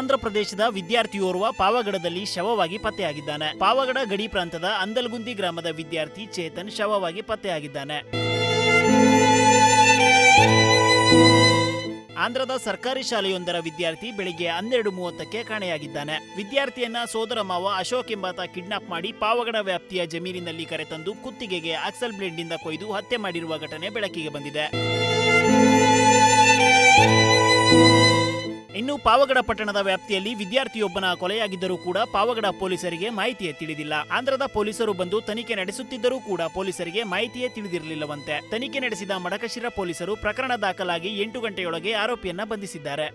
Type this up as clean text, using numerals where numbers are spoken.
ಆಂಧ್ರಪ್ರದೇಶದ ವಿದ್ಯಾರ್ಥಿಯೋರ್ವ ಪಾವಗಡದಲ್ಲಿ ಶವವಾಗಿ ಪತ್ತೆಯಾಗಿದ್ದಾನೆ. ಪಾವಗಡ ಗಡಿ ಪ್ರಾಂತದ ಅಂದಲ್ಗುಂದಿ ಗ್ರಾಮದ ವಿದ್ಯಾರ್ಥಿ ಚೇತನ್ ಶವವಾಗಿ ಪತ್ತೆಯಾಗಿದ್ದಾನೆ. ಆಂಧ್ರದ ಸರ್ಕಾರಿ ಶಾಲೆಯೊಂದರ ವಿದ್ಯಾರ್ಥಿ ಬೆಳಿಗ್ಗೆ 12:30ಕ್ಕೆ ಕಾಣೆಯಾಗಿದ್ದಾನೆ. ವಿದ್ಯಾರ್ಥಿಯನ್ನ ಸೋದರ ಮಾವ ಅಶೋಕ್ ಎಂಬಾತ ಕಿಡ್ನಾಪ್ ಮಾಡಿ ಪಾವಗಡ ವ್ಯಾಪ್ತಿಯ ಜಮೀನಿನಲ್ಲಿ ಕರೆತಂದು ಕುತ್ತಿಗೆಗೆ ಆಕ್ಸಲ್ ಬ್ಲೇಡ್ನಿಂದ ಕೊಯ್ದು ಹತ್ಯೆ ಮಾಡಿರುವ ಘಟನೆ ಬೆಳಕಿಗೆ ಬಂದಿದೆ. ಇನ್ನು ಪಾವಗಡ ಪಟ್ಟಣದ ವ್ಯಾಪ್ತಿಯಲ್ಲಿ ವಿದ್ಯಾರ್ಥಿಯೊಬ್ಬನ ಕೊಲೆಯಾಗಿದ್ದರೂ ಕೂಡ ಪಾವಗಡ ಪೊಲೀಸರಿಗೆ ಮಾಹಿತಿಯೇ ತಿಳಿದಿಲ್ಲ. ಆಂಧ್ರದ ಪೊಲೀಸರು ಬಂದು ತನಿಖೆ ನಡೆಸುತ್ತಿದ್ದರೂ ಕೂಡ ಪೊಲೀಸರಿಗೆ ಮಾಹಿತಿಯೇ ತಿಳಿದಿರಲಿಲ್ಲವಂತೆ. ತನಿಖೆ ನಡೆಸಿದ ಮಡಕಶಿರ ಪೊಲೀಸರು ಪ್ರಕರಣ ದಾಖಲಾಗಿ 8 ಗಂಟೆಯೊಳಗೆ ಆರೋಪಿಯನ್ನ ಬಂಧಿಸಿದ್ದಾರೆ.